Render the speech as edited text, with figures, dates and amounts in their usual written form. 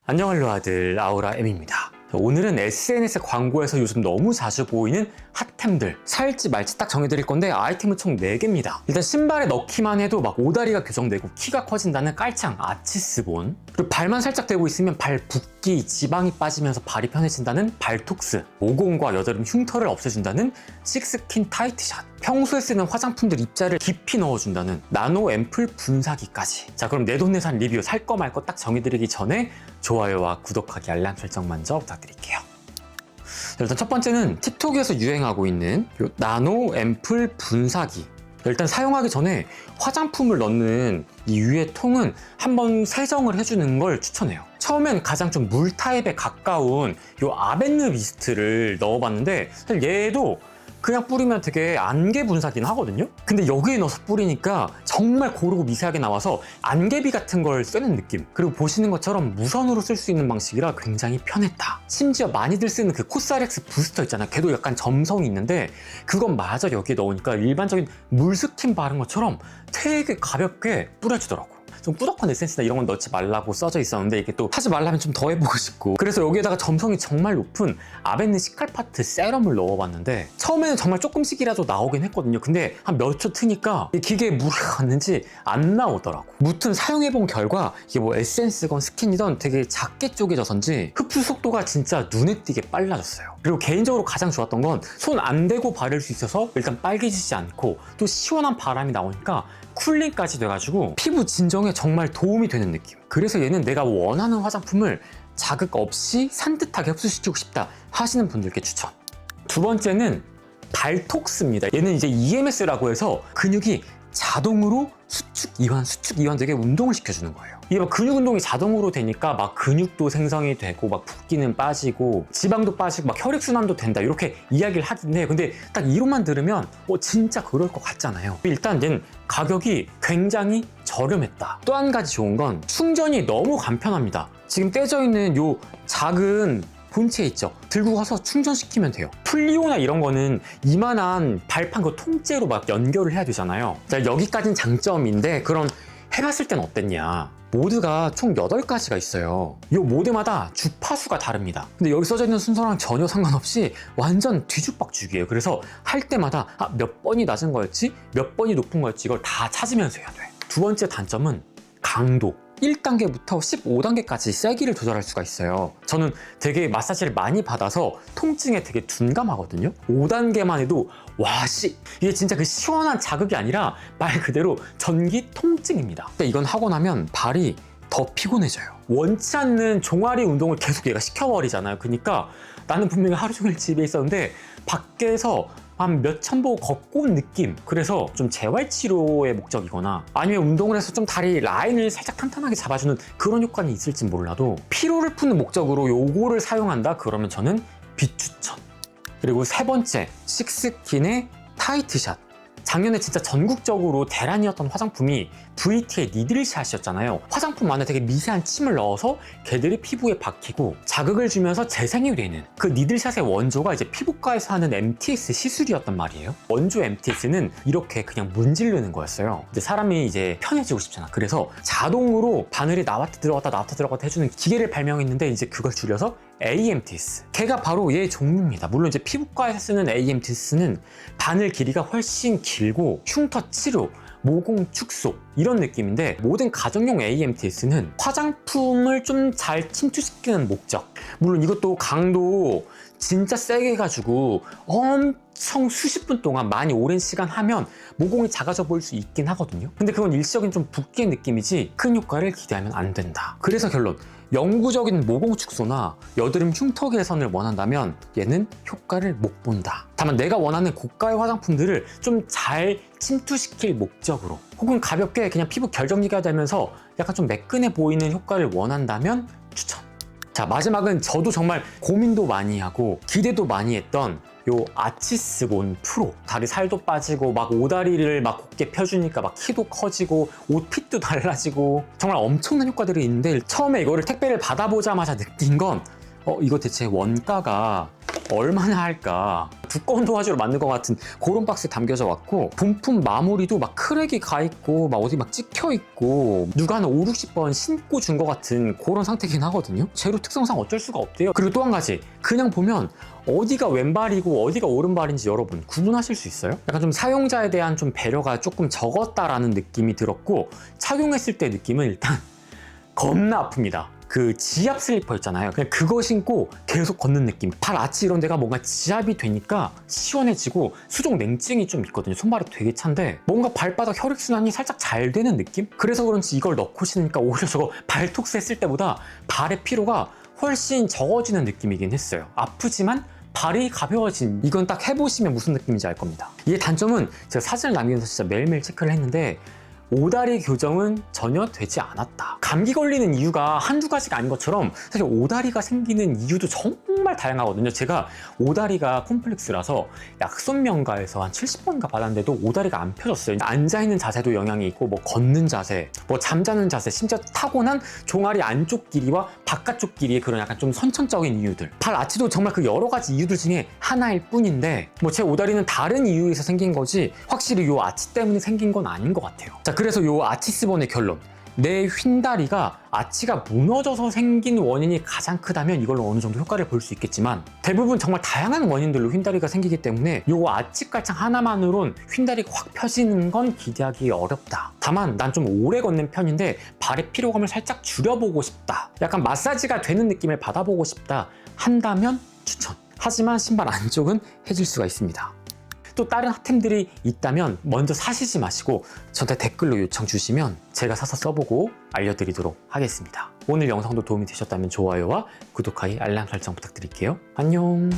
안녕할로 아들 아우라M입니다. 오늘은 SNS 광고에서 요즘 너무 자주 보이는 핫템들 살지 말지 딱 정해드릴 건데 아이템은 총 4개입니다. 일단 신발에 넣기만 해도 막 오다리가 교정되고 키가 커진다는 깔창 아치스본, 그리고 발만 살짝 대고 있으면 발 붓기, 지방이 빠지면서 발이 편해진다는 발톡스, 모공과 여드름 흉터를 없애준다는 식스킨 타이트샷, 평소에 쓰는 화장품들 입자를 깊이 넣어준다는 나노 앰플 분사기까지. 자, 그럼 내돈내산 리뷰 살 거 말 거 딱 정해드리기 전에 좋아요와 구독하기, 알람 설정 먼저 부탁드릴게요. 일단 첫 번째는 틱톡에서 유행하고 있는 이 나노 앰플 분사기. 일단 사용하기 전에 화장품을 넣는 이 위의 통은 한번 세정을 해주는 걸 추천해요. 처음엔 가장 좀 물 타입에 가까운 이 아벤느 미스트를 넣어봤는데 사실 얘도 그냥 뿌리면 되게 안개 분사긴 하거든요. 근데 여기에 넣어서 뿌리니까 정말 고르고 미세하게 나와서 안개비 같은 걸 쓰는 느낌. 그리고 보시는 것처럼 무선으로 쓸 수 있는 방식이라 굉장히 편했다. 심지어 많이들 쓰는 그 코스알엑스 부스터 있잖아요. 걔도 약간 점성이 있는데 그건 마저 여기에 넣으니까 일반적인 물 스킨 바른 것처럼 되게 가볍게 뿌려주더라고. 좀 꾸덕한 에센스나 이런 건 넣지 말라고 써져 있었는데 이게 또 하지 말라면 좀 더 해보고 싶고, 그래서 여기에다가 점성이 정말 높은 아벤느 시칼파트 세럼을 넣어봤는데 처음에는 정말 조금씩이라도 나오긴 했거든요. 근데 한 몇 초 트니까 기계에 물이 갔는지 안 나오더라고. 무튼 사용해본 결과 이게 뭐 에센스건 스킨이던 되게 작게 쪼개져서인지 흡수 속도가 진짜 눈에 띄게 빨라졌어요. 그리고 개인적으로 가장 좋았던 건 손 안 대고 바를 수 있어서 일단 빨개지지 않고 또 시원한 바람이 나오니까 쿨링까지 돼가지고 피부 진정에 정말 도움이 되는 느낌. 그래서 얘는 내가 원하는 화장품을 자극 없이 산뜻하게 흡수시키고 싶다 하시는 분들께 추천. 두 번째는 발톡스입니다. 얘는 이제 EMS라고 해서 근육이 자동으로 수축, 이완 되게 운동을 시켜주는 거예요. 이게 막 근육 운동이 자동으로 되니까 막 근육도 생성이 되고 막 붓기는 빠지고 지방도 빠지고 막 혈액순환도 된다 이렇게 이야기를 하긴 해요. 근데 딱 이론만 들으면 진짜 그럴 것 같잖아요. 일단 얘는 가격이 굉장히 저렴했다. 또 한 가지 좋은 건 충전이 너무 간편합니다. 지금 떼져 있는 요 작은 본체 있죠? 들고 가서 충전시키면 돼요. 플리오나 이런 거는 이만한 발판 그 통째로 막 연결을 해야 되잖아요. 자, 여기까지는 장점인데 그럼 해봤을 땐 어땠냐? 모드가 총 8가지가 있어요. 이 모드마다 주파수가 다릅니다. 근데 여기 써져 있는 순서랑 전혀 상관없이 완전 뒤죽박죽이에요. 그래서 할 때마다 몇 번이 낮은 거였지? 몇 번이 높은 거였지? 이걸 다 찾으면서 해야 돼. 두 번째 단점은 강도. 1단계부터 15단계까지 세기를 조절할 수가 있어요. 저는 되게 마사지를 많이 받아서 통증에 되게 둔감하거든요. 5단계만 해도 이게 진짜 그 시원한 자극이 아니라 말 그대로 전기 통증입니다. 근데 이건 하고 나면 발이 더 피곤해져요. 원치 않는 종아리 운동을 계속 얘가 시켜버리잖아요. 그러니까 나는 분명히 하루 종일 집에 있었는데 밖에서 한 몇천 보 걷고 온 느낌. 그래서 좀 재활치료의 목적이거나 아니면 운동을 해서 좀 다리 라인을 살짝 탄탄하게 잡아주는 그런 효과는 있을지 몰라도 피로를 푸는 목적으로 요거를 사용한다 그러면 저는 비추천. 그리고 세 번째, 식스킨의 타이트샷. 작년에 진짜 전국적으로 대란이었던 화장품이 VT의 니들샷이었잖아요. 화장품 안에 되게 미세한 침을 넣어서 걔들이 피부에 박히고 자극을 주면서 재생이 되는 그 니들샷의 원조가 이제 피부과에서 하는 MTS 시술이었단 말이에요. 원조 MTS는 이렇게 그냥 문지르는 거였어요. 근데 사람이 이제 편해지고 싶잖아. 그래서 자동으로 바늘이 나왔다 들어갔다 해주는 기계를 발명했는데 이제 그걸 줄여서 AMTS. 걔가 바로 얘의 종류입니다. 물론 이제 피부과에서 쓰는 AMTS는 바늘 길이가 훨씬 길고 흉터 치료, 모공 축소 이런 느낌인데 모든 가정용 AMTS는 화장품을 좀 잘 침투시키는 목적. 물론 이것도 강도 진짜 세게 해가지고 엄청 수십 분 동안 많이 오랜 시간 하면 모공이 작아져 보일 수 있긴 하거든요. 근데 그건 일시적인 좀 붓기의 느낌이지 큰 효과를 기대하면 안 된다. 그래서 결론, 영구적인 모공 축소나 여드름 흉터 개선을 원한다면 얘는 효과를 못 본다. 다만 내가 원하는 고가의 화장품들을 좀 잘 침투시킬 목적으로 혹은 가볍게 그냥 피부 결 정리가 되면서 약간 좀 매끈해 보이는 효과를 원한다면 추천. 자, 마지막은 저도 정말 고민도 많이 하고 기대도 많이 했던 요 아치스본 프로. 다리 살도 빠지고 막 오다리를 막 곧게 펴주니까 막 키도 커지고 옷핏도 달라지고 정말 엄청난 효과들이 있는데 처음에 이거를 택배를 받아보자마자 느낀 건 이거 대체 원가가 얼마나 할까? 두꺼운 도화지로 만든 것 같은 그런 박스에 담겨져 왔고, 본품 마무리도 막 크랙이 가 있고 막 어디 막 찍혀 있고 누가 한 5, 60번 신고 준 것 같은 그런 상태긴 하거든요. 재료 특성상 어쩔 수가 없대요. 그리고 또 한 가지, 그냥 보면 어디가 왼발이고 어디가 오른발인지 여러분 구분하실 수 있어요? 약간 좀 사용자에 대한 좀 배려가 조금 적었다라는 느낌이 들었고, 착용했을 때 느낌은 일단 겁나 아픕니다. 그 지압 슬리퍼 있잖아요. 그냥 그거 신고 계속 걷는 느낌. 발 아치 이런 데가 뭔가 지압이 되니까 시원해지고 수족 냉증이 좀 있거든요. 손발이 되게 찬데 뭔가 발바닥 혈액순환이 살짝 잘 되는 느낌? 그래서 그런지 이걸 넣고 신으니까 오히려 저거 발톡스 했을 때보다 발의 피로가 훨씬 적어지는 느낌이긴 했어요. 아프지만 발이 가벼워진, 이건 딱 해보시면 무슨 느낌인지 알 겁니다. 이게 단점은 제가 사진을 남기면서 진짜 매일매일 체크를 했는데 오다리 교정은 전혀 되지 않았다. 감기 걸리는 이유가 한두 가지가 아닌 것처럼 사실 오다리가 생기는 이유도 정말 다양하거든요. 제가 오다리가 콤플렉스라서 약손명가에서 한 70번인가 받았는데도 오다리가 안 펴졌어요. 앉아있는 자세도 영향이 있고 뭐 걷는 자세, 뭐 잠자는 자세, 심지어 타고난 종아리 안쪽 길이와 바깥쪽 길이의 그런 약간 좀 선천적인 이유들, 발 아치도 정말 그 여러 가지 이유들 중에 하나일 뿐인데 뭐 제 오다리는 다른 이유에서 생긴 거지 확실히 요 아치 때문에 생긴 건 아닌 것 같아요. 자, 그래서 요 아치스본의 결론, 내 휜다리가 아치가 무너져서 생긴 원인이 가장 크다면 이걸로 어느 정도 효과를 볼 수 있겠지만, 대부분 정말 다양한 원인들로 휜다리가 생기기 때문에 요 아치 깔창 하나만으론 휜다리가 확 펴지는 건 기대하기 어렵다. 다만 난 좀 오래 걷는 편인데 발의 피로감을 살짝 줄여보고 싶다, 약간 마사지가 되는 느낌을 받아보고 싶다 한다면 추천. 하지만 신발 안쪽은 해질 수가 있습니다. 또 다른 핫템들이 있다면 먼저 사시지 마시고 저한테 댓글로 요청 주시면 제가 사서 써보고 알려드리도록 하겠습니다. 오늘 영상도 도움이 되셨다면 좋아요와 구독하기, 알람 설정 부탁드릴게요. 안녕.